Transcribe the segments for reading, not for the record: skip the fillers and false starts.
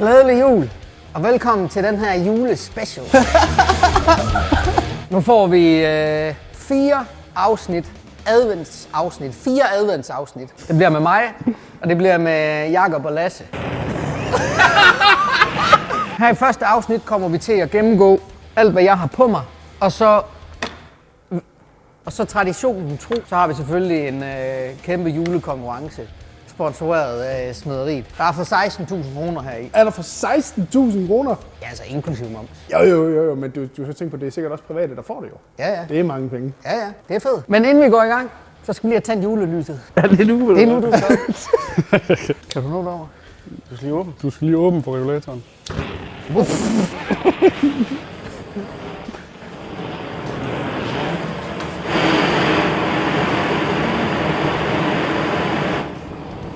Glædelig jul, og velkommen til den her julespecial. Nu får vi 4 adventsafsnit. Det bliver med mig, og det bliver med Jakob og Lasse. Her i første afsnit kommer vi til at gennemgå alt, hvad jeg har på mig, og så traditionen tro, så har vi selvfølgelig en kæmpe julekonkurrence, sponsoreret af Smederiet. Der er for 16.000 kroner heri. Er der for 16.000 kroner? Ja, altså inklusiv moms. Jo, men du skal tænke på, det er sikkert også private, der får det jo. Ja. Det er mange penge. Ja, det er fedt. Men inden vi går i gang, så skal vi lige have tændt julelyset. Er det nu? Det er nu, du skal. Kan du nå derovre? Du skal lige åbne på regulatoren.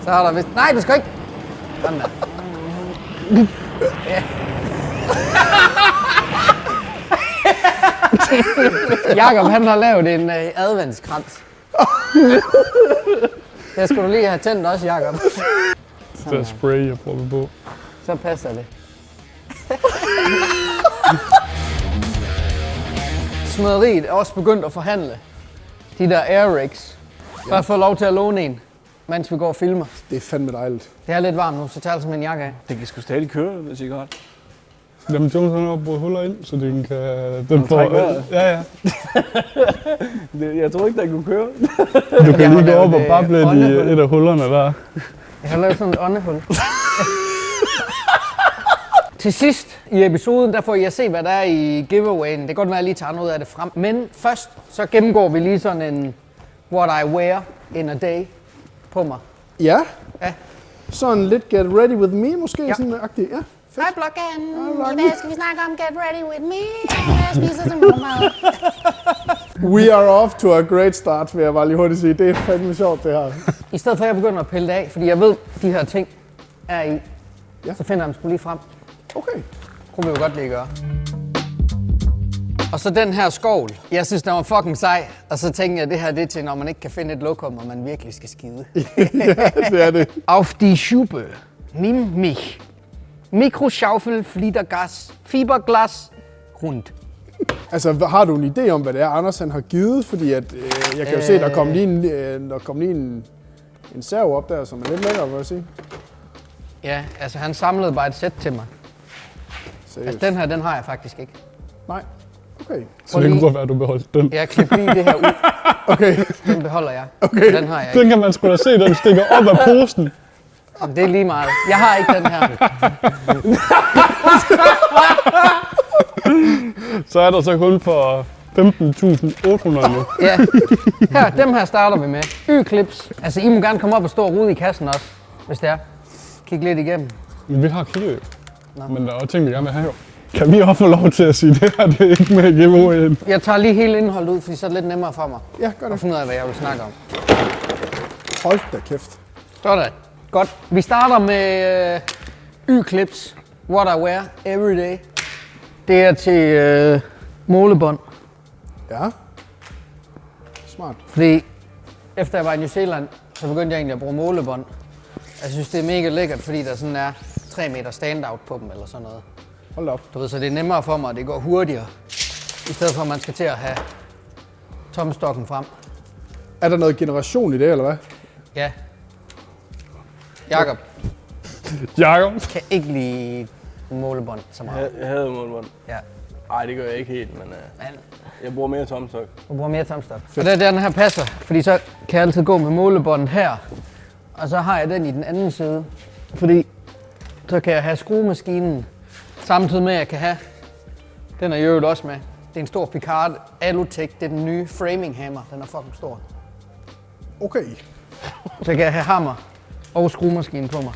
Så er der vist... Nej, du skal ikke! Sådan der. Ja. Jakob, han har lavet en adventskrans. Det skal du lige have tændt også, Jakob. Det er spray, jeg prøver på. Så passer det. Smederiet er også begyndt at forhandle de der Airrigs. Jeg har fået lov til at låne en, mens vi går og filmer. Det er fandme dejligt. Det er lidt varmt nu, så tager jeg simpelthen en jakke af. Den kan sgu stadig køre, hvis ikke godt. Jamen, Jones har brugt huller ind, så den kan... Den trække vejret? Ja. Jeg tror ikke, den kunne køre. Du kan lige gå op og bable i et af hullerne der. Jeg har lavet sådan et åndehul. Til sidst i episoden, der får I at se, hvad der er i giveawayen. Det kan godt være, at jeg lige tager noget af det frem. Men først, så gennemgår vi lige sådan en what I wear in a day på mig. Ja. Ja. Sådan lidt get ready with me, måske Ja. sådan agtigt. Ja. Hej, Bloggen. Bloggen. I dag skal vi snakke om get ready with me. Jeg spiser til morgenmad. We are off to a great start, vil jeg bare lige hurtigt sige. Det er fandme sjovt, det her. I stedet for, at jeg begynder at pille det af, fordi jeg ved, de her ting er i, Ja. så finder jeg dem sgu lige frem. Okay. Kunne vi jo godt lige gøre. Og så den her skovl. Jeg synes, den var fucking sej. Og så tænkte jeg, at det her det er til, når man ikke kan finde et lokum, og man virkelig skal skide. Ja, det er det. Auf die Schube. Nimm mich. Mikroschaufel, Fliedergas, Fiberglas, rund. Altså, har du en idé om, hvad det er, Anders han har givet? Fordi at, jeg kan jo se, der kom lige en serv op der, som er lidt lækker, vil jeg sige. Ja, altså han samlede bare et sæt til mig. Seriøst. Altså den her, den har jeg faktisk ikke. Nej. Okay. Så det kunne godt være, at du beholdt den. Jeg klipper lige det her ud. Okay. Den beholder jeg. Okay. Den har jeg ikke. Den kan man sgu da se, den stikker op af posen. Jamen, det er lige meget. Jeg har ikke den her. Så er der så kun for 15.800 nu. Ja, her, dem her starter vi med. Y-clips. Altså, I må gerne komme op og stå og rude i kassen også, hvis det er. Kig lidt igennem. Men vi har kigget jo. Nå. Men der er også ting, vi gerne vil have jo. Kan vi også få lov til at sige, at det her det er ikke med giveawayen? Jeg tager lige hele indholdet ud, fordi så er det lidt nemmere for mig Ja, gør at det. finde ud af, hvad jeg vil snakke om. Hold da kæft. Sådan. Godt. Vi starter med Y-clips. What I wear every day. Det er til målebånd. Ja. Smart. Fordi efter jeg var i New Zealand, så begyndte jeg egentlig at bruge målebånd. Jeg synes, det er mega lækkert, fordi der sådan er 3 meter standout på dem eller sådan noget. Hold da op. Du ved, så det er nemmere for mig, og det går hurtigere. I stedet for, at man skal til at have tomstokken frem. Er der noget generation i det, eller hvad? Ja. Jakob Jakob. kan ikke lide målebånd så meget. Jeg havde målbånd. Ja. Nej, det gør jeg ikke helt, men Men jeg bruger mere tomstok. du bruger mere tomstok. Og det er der, den her passer, fordi så kan jeg altid gå med målebåndet her. Og så har jeg den i den anden side. Fordi så kan jeg have skruemaskinen samtidig med, at jeg kan have... Den er i øvrigt også med. Det er en stor Picard Alutech. Det er den nye framing hammer. Den er fucking stor. Okay. Så kan jeg have hammer og skruemaskinen på mig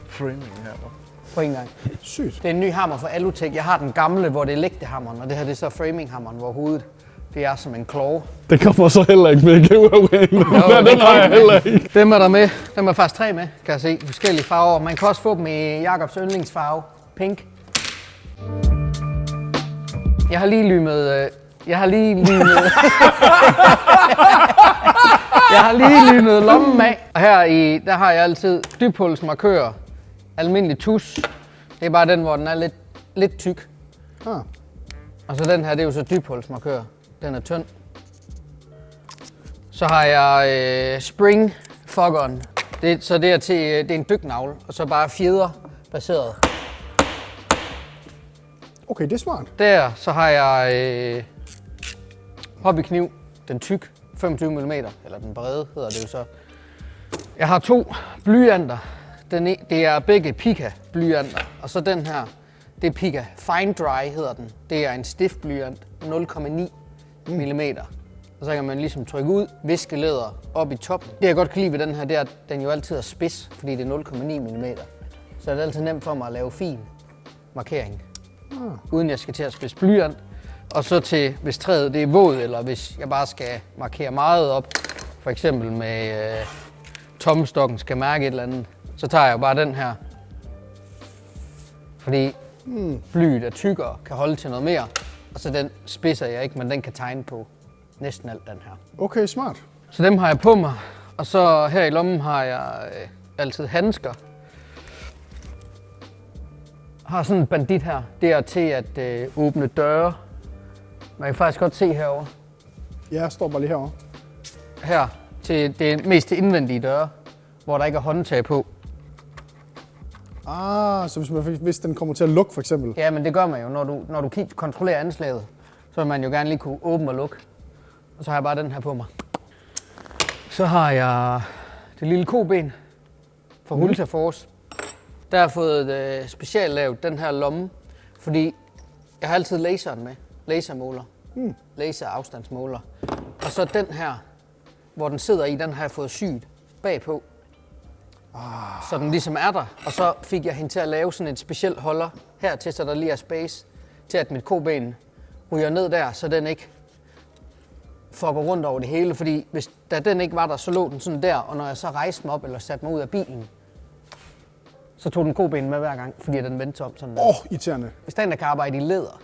Framing her, på en gang. Sygt. Det er en ny hammer fra Alutech. Jeg har den gamle, hvor det er lægtehammeren, og det her det er så framing-hammeren, hvor hovedet det er som en kloge. Det kommer så heller ikke med i giveawayen. Den har jeg heller ikke. Dem er der med. Dem er faktisk 3 med, kan jeg se. Forskellige farver. Man kan også få dem i Jakobs yndlingsfarve. Pink. Jeg har lige lymet... Jeg har lige lynet lommen af. Og her i, der har jeg altid dyphulsmarkører, almindelig tus, Det er bare den, hvor den er lidt tyk. Ah. Og så den her, det er jo så dybhulsmarkør. Den er tynd. Så har jeg Spring Foggeren. Så det er en dyknavle, og så bare fjeder baseret. Okay, det er smart. Der, så har jeg hobbykniv, den tyk, 25 mm, eller den brede hedder det jo så. Jeg har 2 blyanter. Det er begge Pika blyanter, og så den her, det er Pika Fine Dry hedder den. Det er en stift blyant, 0,9 mm. Og så kan man ligesom trykke ud, viske læder op i toppen. Det jeg godt kan lide ved den her, det er, at den jo altid er spids, fordi det er 0,9 mm. Så er det altid nemt for mig at lave fin markering, uden jeg skal til at spidse blyant. Og så til, hvis træet det er våd, eller hvis jeg bare skal markere meget op, for eksempel med tommestokken skal mærke et eller andet, så tager jeg jo bare den her. Fordi blyet er tykkere, kan holde til noget mere, og så den spidser jeg ikke, men den kan tegne på næsten alt den her. Okay, smart. Så dem har jeg på mig, og så her i lommen har jeg altid handsker. Har sådan en bandit her, det er til at åbne døre. Man kan faktisk godt se herovre. Ja, jeg står bare lige herovre. Her, til det mest til indvendige døre, hvor der ikke er håndtag på. Ah, så hvis den kommer til at lukke for eksempel. Ja, men det gør man jo, når du kontrollerer anslaget, så vil man jo gerne lige kunne åbne og lukke. Og så har jeg bare den her på mig. Så har jeg det lille koben fra Hulsa Force. Der har jeg fået specielt lavet den her lomme, fordi jeg har altid laseren med. Lasermåler. Laserafstandsmåler. Og så den her, hvor den sidder i, den har jeg fået syet bagpå. Så den ligesom er der. Og så fik jeg hende til at lave sådan et specielt holder hertil, så der lige er space til, at mit koben ryger ned der, så den ikke fucker rundt over det hele. Fordi da den ikke var der, så lå den sådan der, og når jeg så rejste mig op eller satte mig ud af bilen, så tog den koben med hver gang, fordi den vendte om sådan der. Irriterende. Hvis den der kan arbejde i læder,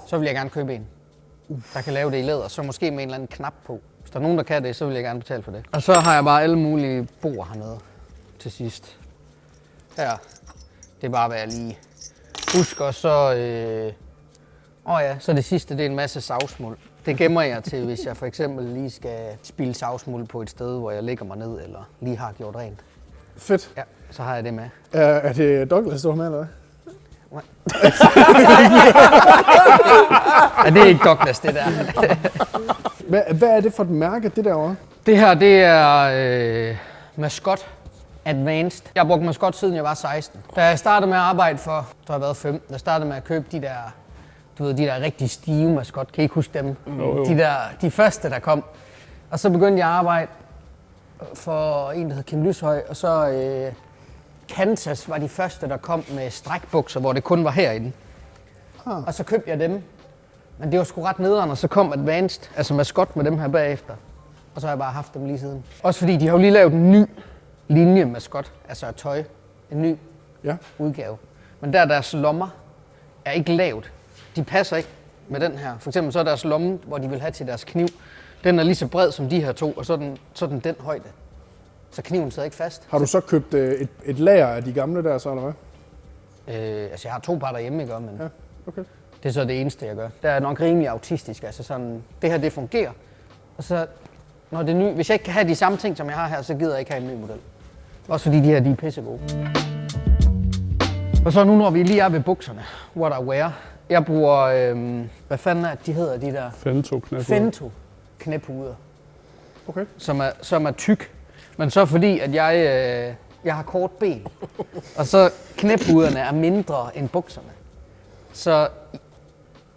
så vil jeg gerne købe en, der kan lave det i læder, så måske med en eller anden knap på. Hvis der er nogen, der kan det, så vil jeg gerne betale for det. Og så har jeg bare alle mulige bord hernede til sidst. Her, det er bare, hvad jeg lige husker. Så, så det sidste, det er en masse savsmuld. Det gemmer jeg til, hvis jeg for eksempel lige skal spille savsmuld på et sted, hvor jeg lægger mig ned, eller lige har gjort rent. Fedt. Ja, så har jeg det med. Er det Douglas, du har med, eller hvad? Ja, det er ikke Douglas, det der. Hvad er det for et mærke, det derovre? Det her, det er Mascot Advanced. Jeg har brugt Mascot siden jeg var 16. Da jeg startede med at arbejde for, så har jeg været 15, der startede med at købe de der rigtig stive Mascot. Kan I ikke huske dem? De første, der kom. Og så begyndte jeg at arbejde for en, der hed Kim Lyshøj, og så Kansas var de første, der kom med strækbukser, hvor det kun var herinde. Og så købte jeg dem. Men det var sgu ret nederen, og så kom Advanced, altså Mascot med dem her bagefter. Og så har jeg bare haft dem lige siden. Også fordi de har jo lige lavet en ny linje Mascot, altså et tøj. En ny udgave. Men deres lommer er ikke lavet. De passer ikke med den her. For eksempel så er deres lomme, hvor de vil have til deres kniv, den er lige så bred som de her to, og så er den højde. Så kniven sidder ikke fast. Har du så købt et lager af de gamle der, så eller hvad? Altså jeg har 2 par derhjemme, ikke? Men Ja, okay. det er så det eneste, jeg gør. Det er nok rimelig autistisk, altså sådan, det her det fungerer. Og så, når det er ny, hvis jeg ikke kan have de samme ting, som jeg har her, så gider jeg ikke have en ny model. Også fordi de her, de er pissegode. Og så nu, når vi lige er ved bukserne, what I wear. Jeg bruger, hvad fanden er de hedder, de der? Fento knæpuder. Okay. Som er tyk. Men så fordi, at jeg har kort ben, og så knæpuderne er mindre end bukserne. Så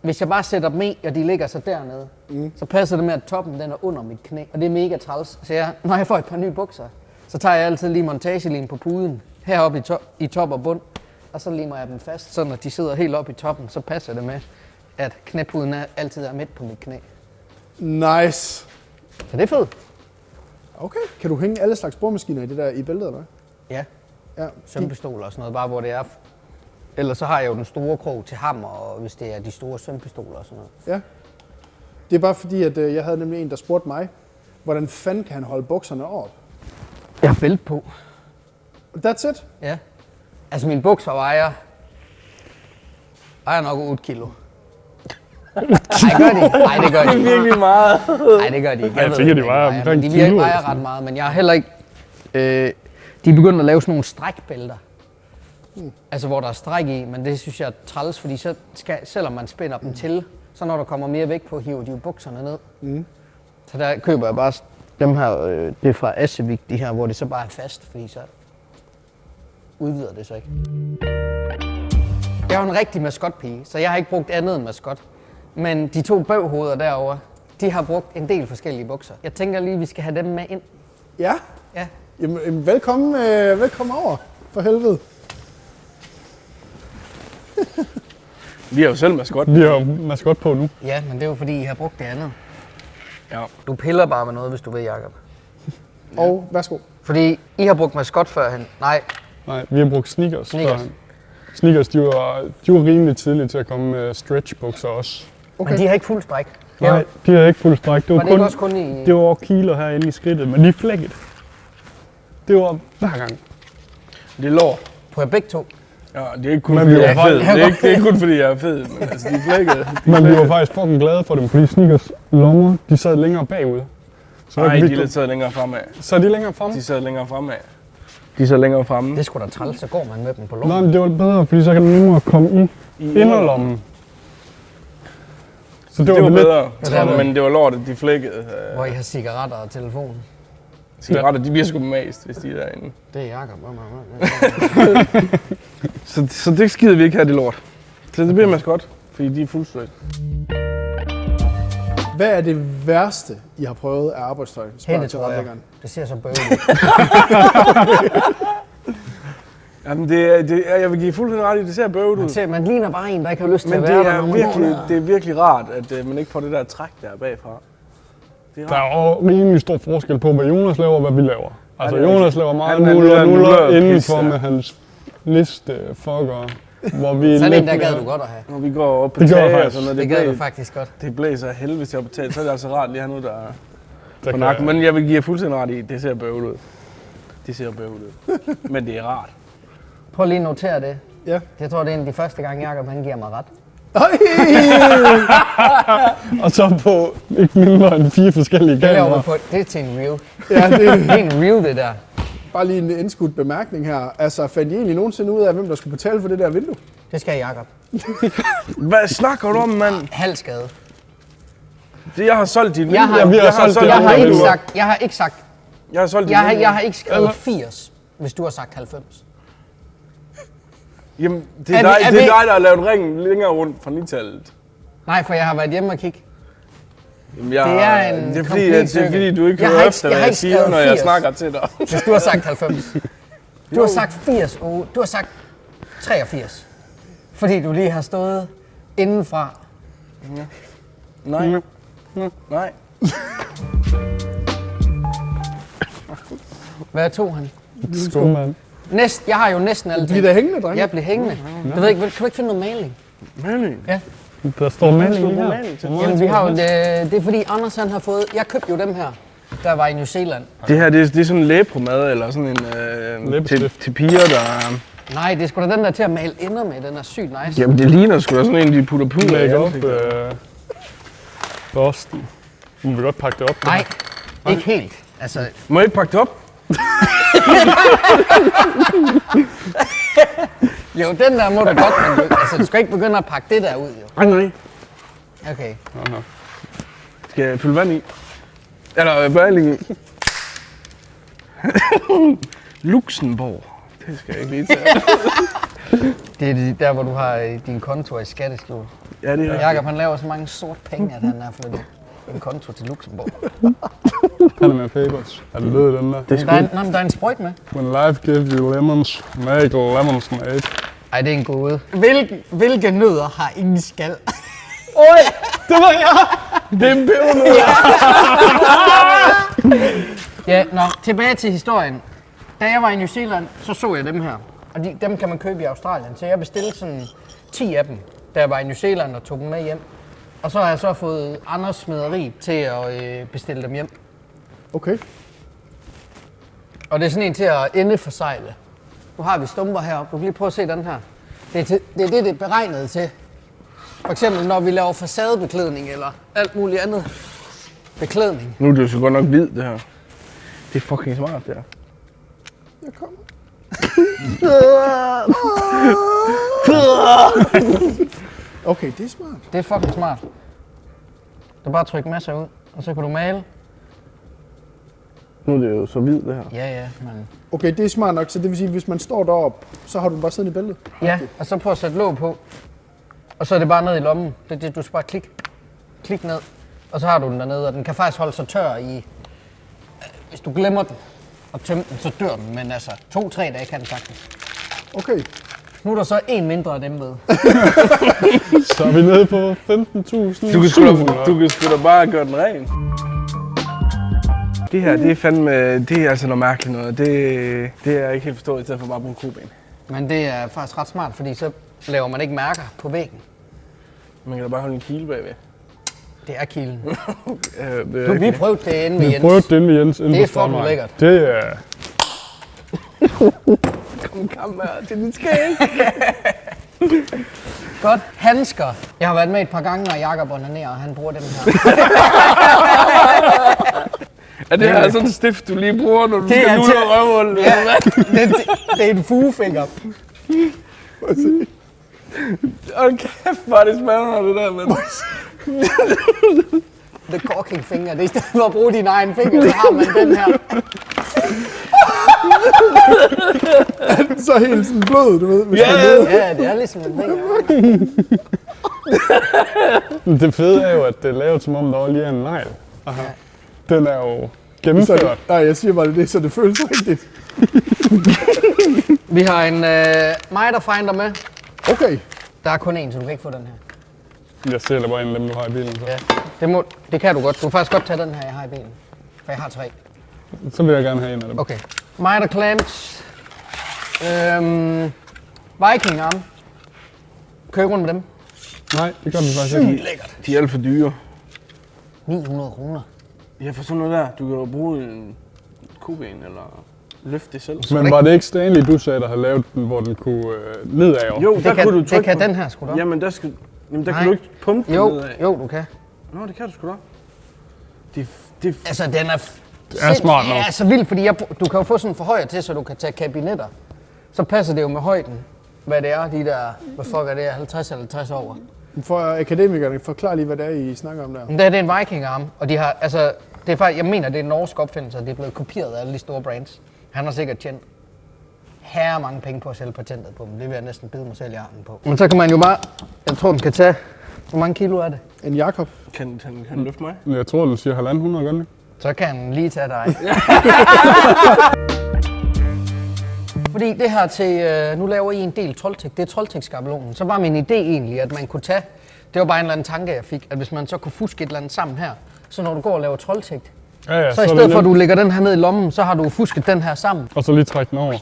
hvis jeg bare sætter dem i, og de ligger så dernede, så passer det med, at toppen den er under mit knæ. Og det er mega træls. Så når jeg får et par nye bukser, så tager jeg altid lige montagelim på puden, heroppe i top og bund, og så limer jeg dem fast. Så når de sidder helt oppe i toppen, så passer det med, at knæpuden altid er midt på mit knæ. Nice. Så det er fedt. Okay. Kan du hænge alle slags boremaskiner i det der i bæltet, eller hvad? Ja. Sømpistoler og sådan noget, bare hvor det er. Ellers så har jeg jo den store krog til hammer, og hvis det er de store sømpistoler og sådan noget. Ja. Det er bare fordi, at jeg havde nemlig en, der spurgte mig, hvordan fanden kan han holde bukserne op? Jeg har bælt på. That's it? Ja. Altså mine bukser vejer vejer nok 8 kilo. Nej, gør de? Nej, det gør de. Det er virkelig meget. Nej, det gør de ikke. Jeg tænker, de vejer omkring de kilo eller vejer sådan. ret meget, men jeg har heller ikke... de er begyndt at lave sådan nogle strækbælter. Altså, hvor der er stræk i, men det synes jeg er træls, fordi så skal, selvom man spænder dem til, så når der kommer mere vægt på, hiver de jo bukserne ned. Så der køber jeg bare dem her, det er fra Assevik, de her, hvor det så bare er fast, fordi så udvider det så ikke. Jeg er jo en rigtig maskotpige, så jeg har ikke brugt andet end maskot. Men de 2 bøvhoveder derovre, de har brugt en del forskellige bukser. Jeg tænker lige, vi skal have dem med ind. Ja. Ja. Jamen, velkommen over, for helvede. Vi har jo selv maskot. Vi har jo maskot på nu. Ja, men det er jo fordi, I har brugt det andet. Ja. Du piller bare med noget, hvis du vil, Jacob. Og værsgo. Fordi I har brugt maskot førhen. Nej, Nej, vi har brugt sneakers. Sneakers. førhen. Sneakers, de var rimelig tidlige til at komme med stretchbukser også. okay. Men de har ikke fuld stræk. Nej, de havde ikke fuld stræk. Var det ikke også kun i... Det var kiler herinde i skridtet, men de er flækket. Det var hver gang. Det er lår. På jer begge 2. Ja, det er ikke kun Men fordi vi jeg var er fed. faktisk- Det er ikke kun fordi jeg er fed, men altså, de er flækkede. Men vi var faktisk fucking glade for dem, fordi sneakers lommer, de sad længere bagud. Så Nej, vi de kunne- er lidt sad længere fremad. Så er de længere fremme? De sad længere fremad. De sad længere fremme. Det er sgu da træls, så går man med dem på Nej, lommen. men det var bedre, fordi så kan den nemmere komme i inderlommen. Så Det var lidt- bedre, bedre. men det var lort, at de flækkede. Hvor I har cigaretter og telefon. Cigaretter, de bliver sgu mast, hvis de er derinde. Det er Jacob. Så det skider vi ikke her, det lort. Så det bliver maskot, fordi de er full straight. Hvad er det værste, I har prøvet af arbejdstøj? Spørger til Hættetrøjer. retlæggeren. Det ser så bøvlet ud. Jamen, jeg vil give fuldstændig ret i, det ser bøvet ud. Man ligner bare en, der ikke har lyst til Men at det være der, er, når man virkelig, går der. det er virkelig rart, at man ikke får det der træk der bagfra. Det er Der rart. er jo rimelig stor forskel på, hvad Jonas laver og hvad vi laver. Altså det er Jonas rigtigt. laver meget Han er nuller nuller indenfor pis, med ja. hans liste fucker, hvor vi Sådan lidt en, der gad mere- du godt at have. Når vi går op på Det gør jeg taget og faktisk. sådan noget, Det gad du blæser, faktisk godt. det blæser af helvede til at betale, så er det altså rart lige at have noget, der er der på kan- nakken. Men jeg vil give jer fuldstændig ret i, det ser bøvlet ud. Det ser bøvlet ud. Men det er rart. Prøv lige at notere det. Ja. Jeg tror, det er en af de første gange, Jacob han giver mig ret. Og så på ikke mindre end 4 forskellige Det laver kameraer. vi på. Det er til en reel. Ja, det Det er en reel, det der. bare lige en indskudt bemærkning her. Altså, fandt I egentlig nogensinde ud af, hvem der skulle betale for det der vindue? Det skal Jacob. Hvad snakker du om, mand? Halv skade. Jeg har solgt dit Jeg har- vindue. vi har solgt dit Jeg har vindue. ikke sagt, Jeg har solgt dit jeg har vindue. ikke skrevet 80, hvis du har sagt 90. Jamen, det er, Er dig, vi- er det er vi- dig, der har lavet ringen længere rundt fra 9-tallet. Nej, for jeg har været hjemme og kigge. Jamen, Det er en det er fordi, complete det er cirkel. fordi, du ikke Jeg hører har efter, ikke- jeg hvad har jeg ikke siger, skrevet når jeg 80. snakker til dig. Hvis du har sagt 90. Du har sagt 80, Ove. Du har sagt 83. Fordi du lige har stået indenfra. Nej. Nej. Hvad tog han? Skål, mand. Jeg har jo næsten alle Bliv da hængende, drenge. Jeg blev hængende. Du ved ikke, kan du ikke finde noget maling? Maling. Ja. Der står maling her. maling til. Jamen, vi har jo, det er fordi Anders han har fået, jeg købte jo dem her, der var i New Zealand. Det her, det er sådan en læbromad, eller sådan en Læbestift. til piger, der... Nej, det er sgu da den der til at male ender med, den er sygt nice. Jamen, det ligner sgu da sådan en, de putter puder i Læg op ansigtet. børsten. Nu vil vi godt pakke det op. Nej, ikke helt. Altså, Må jeg ikke pakke det op? jo, den der må du godt, men du skal ikke begynde at pakke det der ud, jo. Nej. Okay. Skal jeg fylde vand i? Eller maling i? Luxembourg. Det skal jeg ikke lige tage. Det er der, hvor du har din konto i skatteskjul. Ja, det er rigtigt. Jakob han laver så mange sort penge, at han har flyttet en konto til Luxembourg. Panama Papers. Er det ved den der? Der er en sprøjt med. When life gives you lemons, make lemonade. Ej, det er en gåde. Hvilke nødder har ingen skal? Det var jeg! Det er en pebernød. Ja, tilbage til historien. Da jeg var i New Zealand, så jeg dem her. Og dem kan man købe i Australien. Så jeg bestilte sådan 10 af dem, da jeg var i New Zealand og tog dem med hjem. Og så har jeg så fået Anders Smederi til at bestille dem hjem. Okay. Og det er sådan en til at endeforsejle. Nu har vi stumper heroppe. Du kan lige prøve at se den her. Det er det er beregnet til. For eksempel når vi laver facadebeklædning eller alt muligt andet beklædning. Nu er det jo så godt nok hvid, det her. Det er fucking smart, det her. Jeg kommer. Okay, det er smart. Det er fucking smart. Du bare trykke masser ud, og så kan du male. Nu er det jo så hvid, det her. Ja, men... Okay, det er smart nok, så det vil sige, at hvis man står deroppe, så har du bare siddende i bæltet. Ja, og så prøv at sætte låg på. Og så er det bare ned i lommen. Du skal bare klik ned. Og så har du den dernede, og den kan faktisk holde sig tør i... Hvis du glemmer den og tømmer den, så dør den. Men altså, 2-3 dage kan den sagtens. Okay. Nu er der så en mindre af dem med. Så er vi nede på 15.000. Du kan sgu da bare gøre den ren. Det her, det er fandme, det er altså noget mærkeligt noget. Det er jeg ikke helt forstået, i stedet for bare at bruge koben. Men det er faktisk ret smart, fordi så laver man ikke mærker på væggen. Man kan da bare holde en kile bagved. Det er kilen. Vi prøvede det inde ved Vi Jens. prøvede det inde ved Jens. Det er fucking lækkert. Det er... Kom her til din skæg. Godt. Handsker. Jeg har været med et par gange, når Jakob onanerer, og han bruger dem her. Er det her sådan en stift, du lige bruger, når du skal ud af røvhullet? Ja, det er en fugefinger. Hold kæft, hvor er det spændende, det der, mand. The corking finger. Det er i stedet for at bruge din egen finger, så har man den her. Så helt sådan blød, du ved. Hvis Ja, det er ligesom en finger. Det fede er jo, at det er lavet som om, der var lige en negl. Den er jo gennemført. Nej, jeg siger bare det, så det føles rigtigt. Vi har en mig, der finder med. Okay. Der er kun én, så du kan ikke få den her. Jeg sælger bare en af dem, du har i bilen. Så, Ja, det kan du godt. Du kan faktisk godt tage den her, jeg har i bilen. For jeg har 3. så vil jeg gerne have en af dem. Okay. Miter clamps. Viking arm. Kører rundt med dem. Nej, det gør den faktisk ikke. Lækkert. De er alt for dyre. 900 kroner. Ja, for sådan noget der. Du kan jo bruge en koben eller løfte det selv. Men var det ikke Stanley, du sagde, der havde lavet den, hvor den kunne nedad over? Jo, der kunne du Det trykke kan på. den her sgu da. Jamen, der kan du ikke pumpe den nedad. Jo, du kan. Nå, det kan du sgu da. Altså, den er... Det er smart nok. Ja, så vildt, fordi du kan jo få sådan en forhøjer til, så du kan tage kabinetter. Så passer det jo med højden, hvad det er, de der, hvad fuck er det, 50 eller 60 over. For akademikerne, forklar lige, hvad det er, I snakker om der. Men det er en Viking arm, og de har, altså, det er faktisk, jeg mener, det er en norsk opfindelse, og det er blevet kopieret af alle de store brands. Han har sikkert tjent herre mange penge på at sælge patentet på dem. Det vil jeg næsten bide mig selv i armen på. Men så kan man jo bare, jeg tror, den kan tage, hvor mange kilo er det? En Jakob. Kan du løfte mig? Jeg tror, den siger 1.500, gør den ikke? Så kan den lige tage dig. Fordi det her til, nu laver I en del Trolltech, det er Trolltech-skabelonen. Så var min idé egentlig, at man kunne tage, det var bare en eller anden tanke, jeg fik, at hvis man så kunne fuske et eller andet sammen her, så når du går og laver Trolltech, Ja, så i stedet for at du lægger den her ned i lommen, så har du fusket den her sammen. Og så lige trække den over.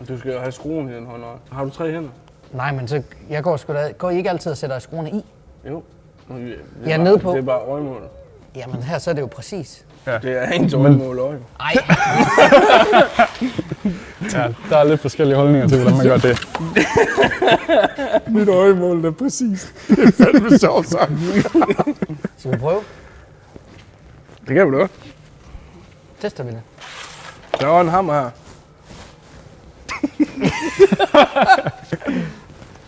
Du skal jo have skruen i den hånd også. Har du 3 hænder? Nej, men så, jeg går sgu da, går I ikke altid og sætter skruerne i? Jo. Jeg er nede på. Det er bare øjemål. Jamen her så er det jo præcis. Det er ens øjemål øje. Ej, Ja, der er lidt forskellige holdninger til, hvordan man gør det. Mit øjemål er præcis. Det er fandme sjovt sagt. skal vi prøve? Det kan vi da. Tester vi det. Der var en hammer her.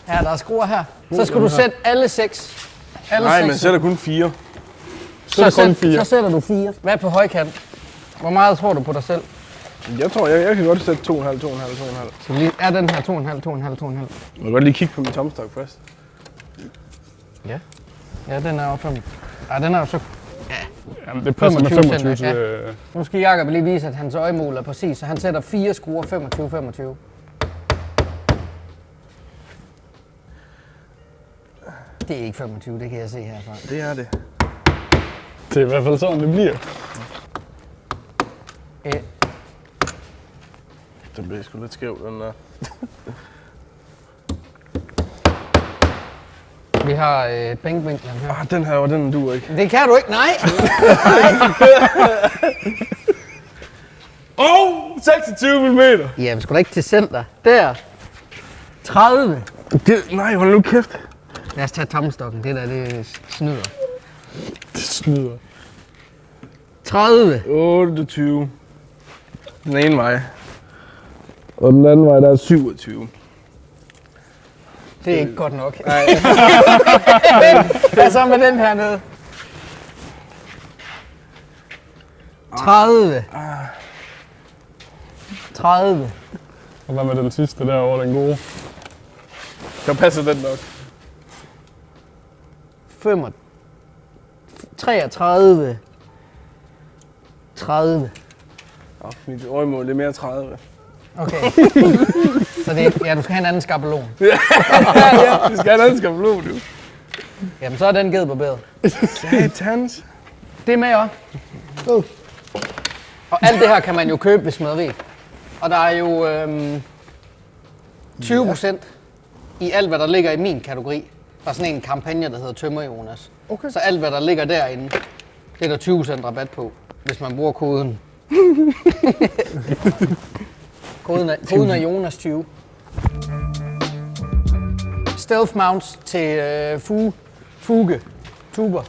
Her, der er skruer her. Så skal du sætte alle 6. Nej, men sætter kun 4. Så kun 4. Så sætter du 4. Hvad er på højkant? Hvor meget tror du på dig selv? Jeg tror, jeg kan godt sætte 2,5. Så lige er den her 2,5. Jeg kan godt lige kigge på min tomstok først. Ja. Ja, den er jo 5. Ja, den er jo så... Jamen, det passer med 25 25. cent, Nu skal Jakob lige vise, at hans øjemål er præcis, så han sætter 4 skruer 25. Det er ikke 25, det kan jeg se herfra. Det er det. Det er i hvert fald sådan, det bliver. Den bliver sgu lidt skæv, den der. Vi har bænkvinklen her. Den her, den duer ikke. Det kan du ikke, nej! 26 mm! Ja, vi skulle da ikke til center. Der. 30. Nej, hold nu kæft. Lad os tage tommelstokken. Det der, det snyder. Det snyder. 30. 28. Den ene vej. Og den anden vej, der er 27. Det er ikke godt nok. Nej. Hvad så med den her nede? 30. 30. Og hvad med den sidste der over den gode? Der passer den nok. 33. 30. Mit øjemål, det er mere 30. Okay. Så det, ja, du skal have en anden skabelon. Ja, vi skal have en anden skabelon, du. Jamen, så er den givet på bedre. Satans. Det er med også. Og alt det her kan man jo købe ved smederi. Og der er jo 20% i alt, hvad der ligger i min kategori. Der er sådan en kampagne, der hedder Tømmer Jonas. Okay. Så alt, hvad der ligger derinde, det er der 20% rabat på, hvis man bruger koden. koden er Jonas 20. Stealth mounts til fuge, tuber,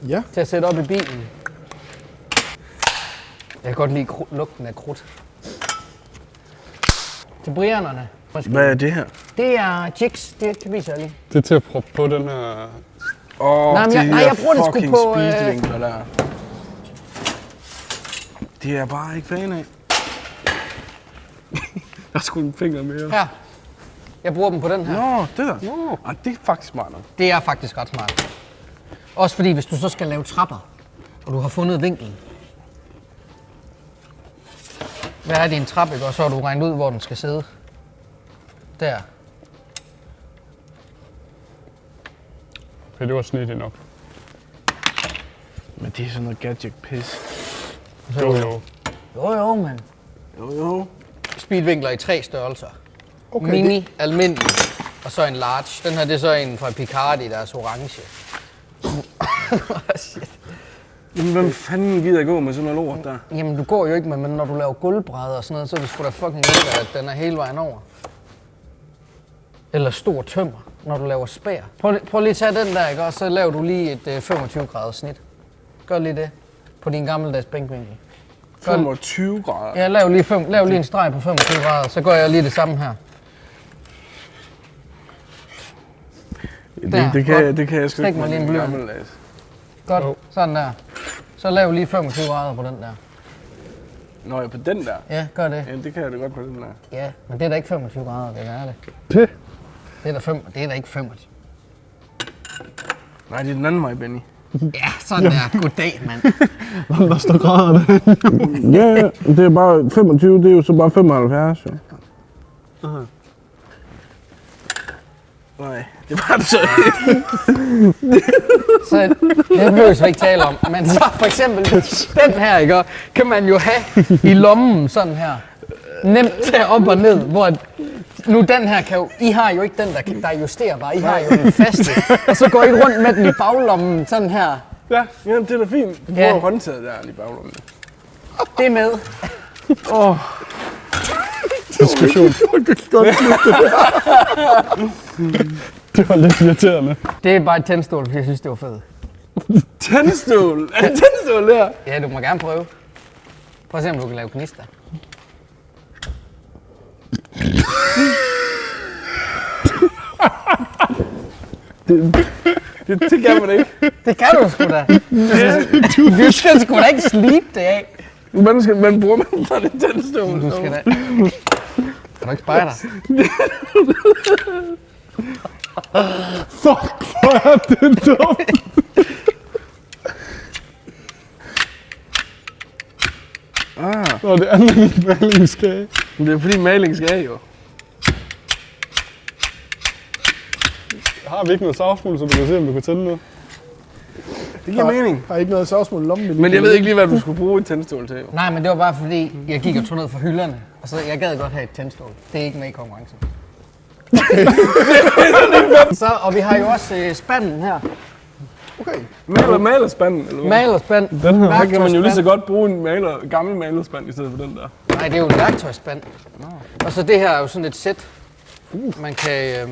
Ja. til at sætte op i bilen. Jeg kan godt lide lugten af krudt. Til brianerne. Hvad er det her? Det er jigs, det viser jeg lige. Det er til at proppe på den her... Nej, men jeg bruger det sgu på, speedvinkler der. Det er jeg bare ikke fan af. Der er sgu en finger mere. Her. Jeg bruger dem på den her. Nå, det der. Ej, det er faktisk smart nok. Det er faktisk ret smart. Også fordi, hvis du så skal lave trapper, og du har fundet vinklen. Hvad er din trappe, ikke? Og så har du regnet ud, hvor den skal sidde. Der. Okay, det var snedigt nok. Men det er sådan noget gadget-pis. Jo. Jo, men. Jo. Speedvinkler i 3 størrelser. Okay, Mini, almindelig, og så en large. Den her, det er så en fra Picardi, der er så orange. Shit. Jamen, hvem fanden gider gå med sådan noget lort der? Jamen, du går jo ikke med, men når du laver gulvbrædder og sådan noget, så er det sgu da fucking lækkert, at den er hele vejen over. Eller stor tømmer, når du laver spær. Prøv lige at tage den der, ikke? Og så laver du lige et 25 graders snit. Gør lige det på din gammeldags bænkvinkel. 25 grader? Ja, lav lige en streg på 25 grader, så gør jeg lige det samme her. Det kan jeg sgu Stik ikke mig lige en med blyant. gammeldags. Godt, sådan der. Så lav lige 25 grader på den der. Nå, ja, på den der? Ja, gør det. Ja, det kan jeg da godt på den der. Ja, men det er da ikke 25 grader, det er det. Det? Det er da ikke 25. Nej, det er den anden vej, Benny. Ja, sådan der. Goddag, mand. Der står grader der. Ja, det er bare 25, det er jo så bare 75, jo. Nej, det var det så ikke. Så det behøver vi ikke tale om. Men så for eksempel den her, ikke, kan man jo have i lommen sådan her. Nemt tage op og ned, hvor nu den her kan jo, I har jo ikke den, der er justerbar. I har jo den faste. Og så går I rundt med den i baglommen sådan her. Ja, det er da fint. Du Ja. får håndtaget der i baglommen. Det er med. Diskussion. Det var lidt irriterende. Det er bare et tændstål, fordi jeg synes, det var fedt. Tændstål? Er det tændstål der? Ja, du må gerne prøve. Prøv at se, om du kan lave gnister. Det kan man ikke. Det kan du sgu da. Du skal sgu da ikke slibe det af. Man bruger man for det tændstål. Du skal da... Kan du ikke spejre dig? Fuck, hvor er det dumt. Nå, det er anden malingsskage. Det er fordi maling skal af, jo. Har vi ikke noget savsmuld, så du kan se, om du kan tænde noget? Det giver mening. Har ikke noget savsmål i lommen. Men jeg ved ikke lige, hvad du skulle bruge et tændstål til. Jo. Nej, men det var bare fordi, jeg gik og tog ned fra hylderne. Og så jeg gad godt have et tændstål. Det er ikke med i konkurrencen. Så, og vi har jo også spanden her. Okay. Malerspanden, eller hvad? Malerspand. Den her. Der kan man jo lige så godt bruge en gammel malerspand i stedet for den der. Nej, det er jo en værktøjsspand. Og så det her er jo sådan et sæt. Man kan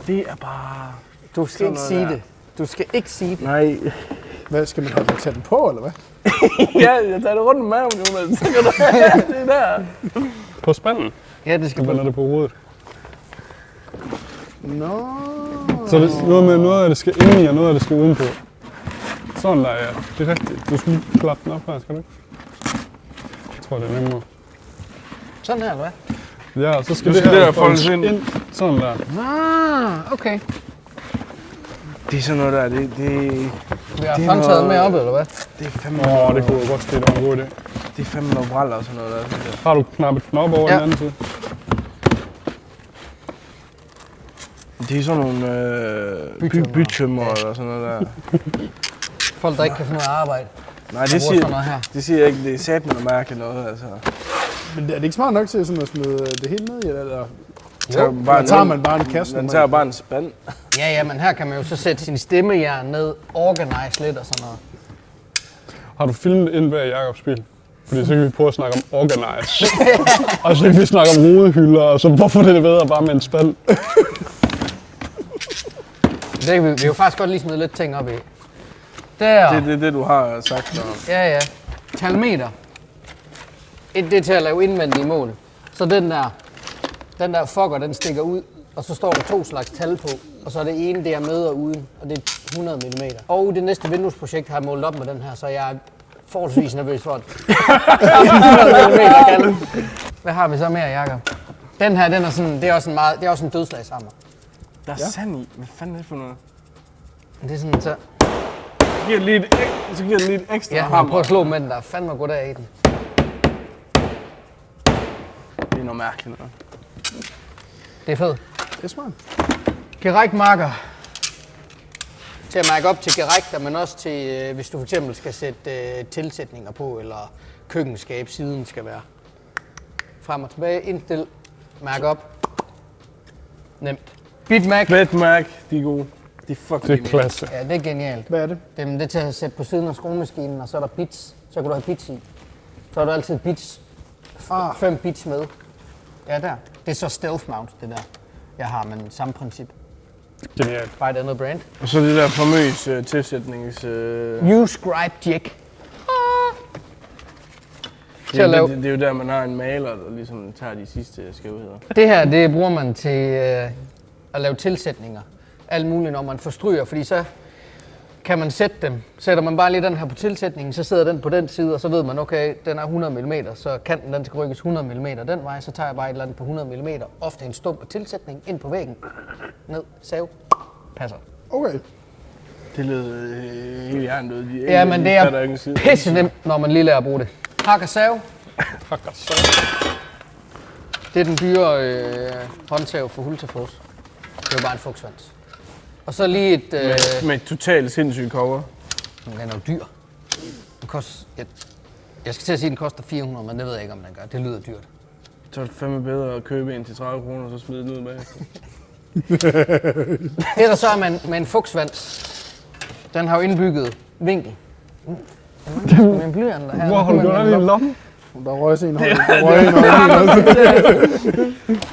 Det er bare... Du skal ikke noget sige der. det. Du skal ikke sige det. Nej. Hvad, skal man have den tage den på, eller hvad? Ja, jeg tager det rundt om maven, Jonas. Så kan du have det der. På spanden. Ja, det skal Du vender det på hovedet. Nå. Så det er noget af det skal ind i, og noget af det skal udenpå. Sådan der, ja. Det er rigtigt. Du skal lige klappe den op her, skal du ikke? Jeg tror, det er nemmere. Sådan her, eller hvad? Ja, og så skal Nu det skal her det her foldes ind. Sådan der. Okay. Det er sådan noget der, det Vi har Det er fremtaget noget- mere op, eller hvad? er fandme... Det kunne jo godt ske, det var en god idé. Det er fandme noget bræller og sådan noget der, synes jeg. Har du knappet den op over Ja. den anden side? Det er sådan nogle bytømmer eller sådan noget der. Folk, der ikke kan finde ud af at arbejde. Nej, Der det bruger sådan noget her. siger jeg ikke. Det er sat med noget mærke noget, altså. Men er det ikke smart nok til sådan at smide det hele ned i, eller Bare tager man bare en kasse? Man tager bare en spand. Ja, men her kan man jo så sætte sin stemmejern ned, organise lidt og sådan noget. Har du filmet ind bag Jacobs bil? Fordi så kan vi prøve at snakke om organize. Og så kan vi snakke om rodehylder, og så hvorfor det er bedre bare med en spand. Det kan vi jo faktisk godt lige smide lidt ting op i. Der. Det er det, du har sagt. Ja. Talmeter. Det er til at lave indvendige mål. Så den der fucker, den stikker ud, og så står der 2 slags tal på. Og så er det ene, det er med og uden, og det er 100 mm. Og det næste vinduesprojekt har jeg målt op med den her, så jeg er forholdsvis nervøs for det. 100 mm kan. Hvad har vi så mere, Jakob? Den her, den er sådan, det er også en dødslagshammer. Der er sand i. Hvad fanden er det for noget? Men det er sådan, så Så giver det lige et ekstra ja, man hammer. prøver at slå med den, der er fandme godt af i den. Det er noget mærkeligt noget. Det er fedt. Det er smart. Gerækmarker. Til at mærke op til gerækter, men også til, hvis du fx skal sætte tilsætninger på, eller køkkenskab, siden skal være. Frem og tilbage, indstil, mærke op. Nemt. Bitmag. Bitmag, de er gode. De er fucking Det er klasse. Ja, det er genialt. Hvad er det? Det er til at sætte på siden af skruemaskinen, og så er der bits. Så kan du have bits i. Så har du altid bits. 5 bits med. Ja, der. Det er så stealth mount, det der. Jeg har, men samme princip. Genialt. Bare et andet brand. Og så det der famøse tilsætnings... Uscribe Jack. Til at lave. Det er jo der, man har en maler, der ligesom tager de sidste skævheder. Det her, det bruger man til at lave tilsætninger. Alt muligt, når man forstryger, fordi så kan man sætte dem. Sætter man bare lige den her på tilsætningen, så sidder den på den side, og så ved man, okay, den er 100 mm, så kanten den skal rykkes 100 mm den vej, så tager jeg bare et eller andet på 100 mm, ofte en stump af tilsætning, ind på væggen, ned, save, passer. Okay. Det lød helt hjernedød. Ja, men det er pisse nemt, når man lige lærer at bruge det. Hak og save. Det er den dyre håndtag for Hultafors. Det er jo bare en fugtsvans. Og så lige et... Med et totalt sindssygt cover. Den er jo dyr. Den koster... Jeg skal til at sige, at den koster 400, men det ved jeg ikke, om den gør. Det lyder dyrt. Så er det fandme bedre at købe en til 30 kroner, og så smide den ud bagefter. Det der så er med en fugtsvans, den har jo indbygget vinkel. Med en blyant der her. Hvor har du gjort det i lommen? Der røg sig en hånd.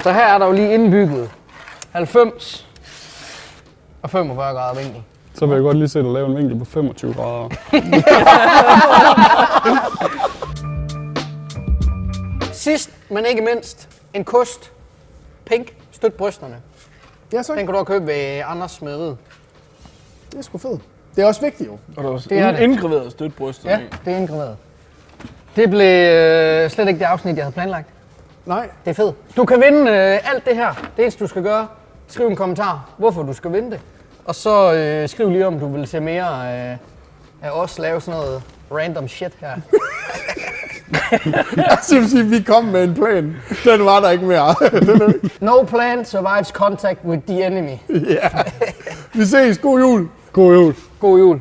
Så her er der jo lige indbygget 90 og 45 grader vinkel. Så vil jeg godt lige se dig lave en vinkel på 25 grader. Sidst, men ikke mindst, en kost. Pink. Støt brysterne. Ja, så. Den kan du købe ved Anders Smederiet. Det er sgu fedt. Det er også vigtigt jo. Og der var Det er det. indgraveret støtbryster. Ja, det er indgraveret. Det blev slet ikke det afsnit, jeg havde planlagt. Nej. Det er fedt. Du kan vinde alt det her. Det eneste, du skal gøre, skriv en kommentar, hvorfor du skal vinde det. Og så skriv lige, om du vil se mere af os lave sådan noget random shit her. Jeg synes, at vi kom med en plan. Den var der ikke mere. No plan survives contact with the enemy. Ja. Vi ses. God jul. God jul. God jul.